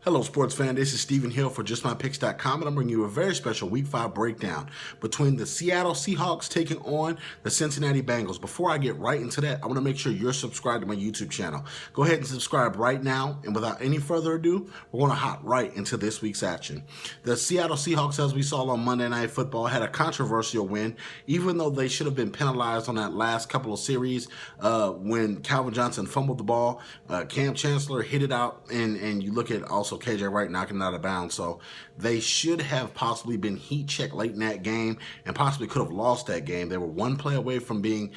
Hello, sports fan. This is Stephen Hill for JustMyPicks.com, and I'm bringing you a very special Week 5 breakdown between the Seattle Seahawks taking on the Cincinnati Bengals. Before I get right into that, I want to make sure you're subscribed to my YouTube channel. Go ahead and subscribe right now, and without any further ado, we're going to hop right into this week's action. The Seattle Seahawks, as we saw on Monday Night Football, had a controversial win, even though they should have been penalized on that last couple of series when Calvin Johnson fumbled the ball. Cam Chancellor hit it out, and you look at also KJ Wright knocking it out of bounds. So they should have possibly been heat checked late in that game and possibly could have lost that game. They were one play away from being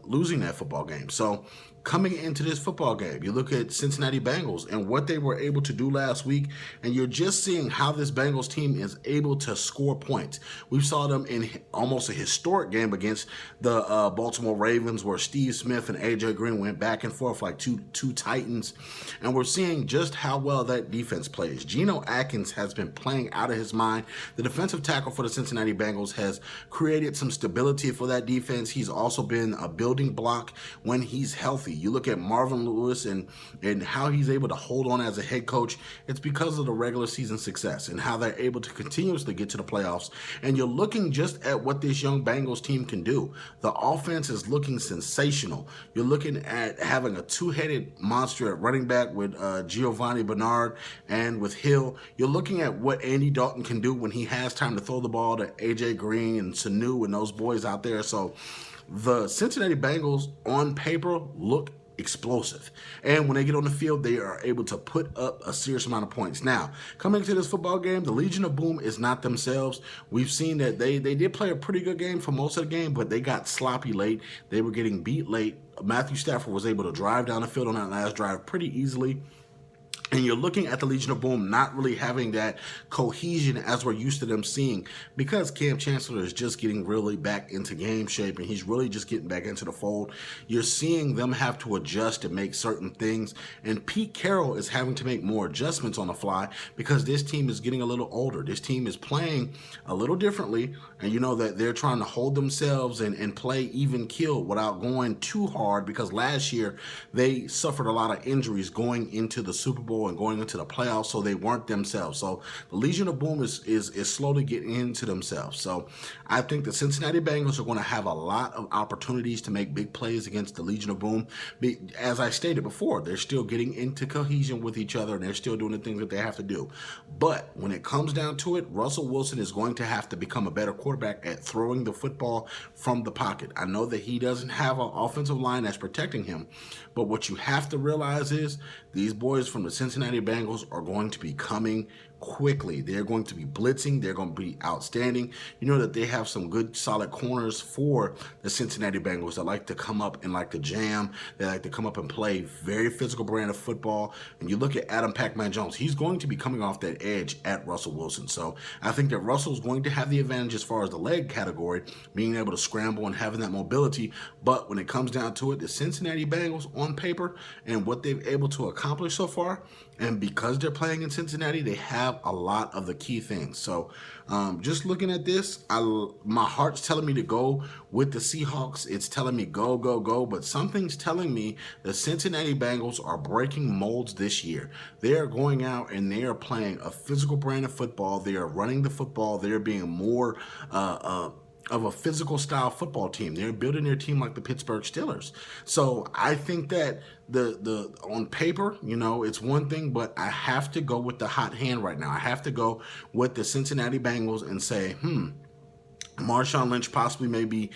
losing that football game. So coming into this football game, you look at Cincinnati Bengals and what they were able to do last week, and you're just seeing how this Bengals team is able to score points. We saw them in almost a historic game against the Baltimore Ravens, where Steve Smith and AJ Green went back and forth like two titans, and we're seeing just how well that defense plays. Geno Atkins has been playing out of his mind. The defensive tackle for the Cincinnati Bengals has created some stability for that defense. He's also been a building block when he's healthy. You look at Marvin Lewis and how he's able to hold on as a head coach. It's because of the regular season success and how they're able to continuously get to the playoffs. And you're looking just at what this young Bengals team can do. The offense is looking sensational. You're looking at having a two-headed monster at running back with Giovanni Bernard and with Hill. You're looking at what Andy Dalton can do when he has time to throw the ball to AJ Green and Sanu and those boys out there. So the Cincinnati Bengals on paper look explosive. And when they get on the field, they are able to put up a serious amount of points. Now, coming to this football game, the Legion of Boom is not themselves. We've seen that they did play a pretty good game for most of the game, but they got sloppy late. They were getting beat late. Matthew Stafford was able to drive down the field on that last drive pretty easily. And you're looking at the Legion of Boom not really having that cohesion as we're used to them seeing, because Cam Chancellor is just getting really back into game shape and he's really just getting back into the fold. You're seeing them have to adjust and make certain things. And Pete Carroll is having to make more adjustments on the fly because this team is getting a little older. This team is playing a little differently. And you know that they're trying to hold themselves and play even kill without going too hard, because last year they suffered a lot of injuries going into the Super Bowl and going into the playoffs, so they weren't themselves. So the Legion of Boom is slowly getting into themselves. So I think the Cincinnati Bengals are going to have a lot of opportunities to make big plays against the Legion of Boom. As I stated before, they're still getting into cohesion with each other and they're still doing the things that they have to do. But when it comes down to it, Russell Wilson is going to have to become a better quarterback at throwing the football from the pocket. I know that he doesn't have an offensive line that's protecting him, but what you have to realize is these boys from the Cincinnati Bengals are going to be coming quickly. They're going to be blitzing. They're going to be outstanding. You know that they have some good solid corners for the Cincinnati Bengals that like to come up and like to jam. They like to come up and play very physical brand of football. And you look at Adam Pac-Man Jones. He's going to be coming off that edge at Russell Wilson. So I think that Russell's going to have the advantage as far as the leg category, being able to scramble and having that mobility. But when it comes down to it, the Cincinnati Bengals on paper and what they've able to accomplish so far, and because they're playing in Cincinnati, they have a lot of the key things. So just looking at this, my heart's telling me to go with the Seahawks. It's telling me go, go, go. But something's telling me the Cincinnati Bengals are breaking molds this year. They are going out and they are playing a physical brand of football. They are running the football. They're being more of a physical style football team. They're building their team like the Pittsburgh Steelers. So I think that the on paper, you know, it's one thing, but I have to go with the hot hand right now. I have to go with the Cincinnati Bengals and say, Marshawn Lynch possibly may be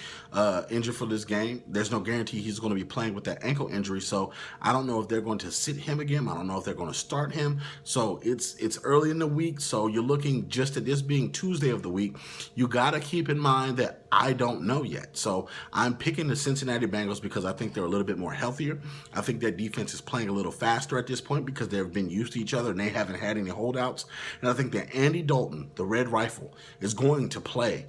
injured for this game. There's no guarantee he's going to be playing with that ankle injury. So I don't know if they're going to sit him again. I don't know if they're going to start him. So it's early in the week. So you're looking just at this being Tuesday of the week. You got to keep in mind that I don't know yet. So I'm picking the Cincinnati Bengals because I think they're a little bit more healthier. I think that defense is playing a little faster at this point because they've been used to each other and they haven't had any holdouts. And I think that Andy Dalton, the Red Rifle, is going to play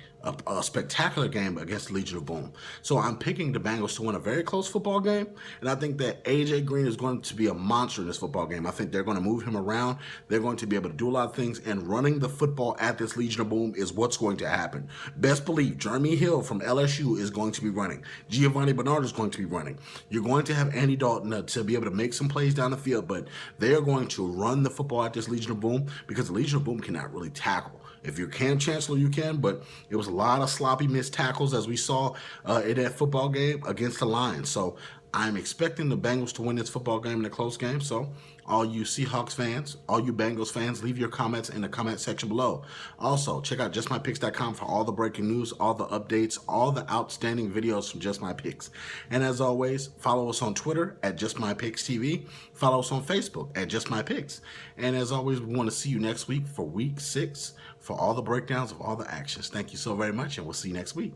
a spectacular game against the Legion of Boom. So I'm picking the Bengals to win a very close football game, and I think that AJ Green is going to be a monster in this football game. I think they're going to move him around. They're going to be able to do a lot of things, and running the football at this Legion of Boom is what's going to happen. Best believe Jeremy Kenny Hill from LSU is going to be running. Giovanni Bernard is going to be running. You're going to have Andy Dalton to be able to make some plays down the field, but they are going to run the football at this Legion of Boom because the Legion of Boom cannot really tackle. If you're Cam Chancellor, you can, but it was a lot of sloppy missed tackles as we saw in that football game against the Lions. So I'm expecting the Bengals to win this football game in a close game. So all you Seahawks fans, all you Bengals fans, leave your comments in the comment section below. Also, check out justmypicks.com for all the breaking news, all the updates, all the outstanding videos from Just My Picks. And as always, follow us on Twitter at JustMyPicksTV. Follow us on Facebook at Just My Picks. And as always, we want to see you next week for Week 6 for all the breakdowns of all the actions. Thank you so very much, and we'll see you next week.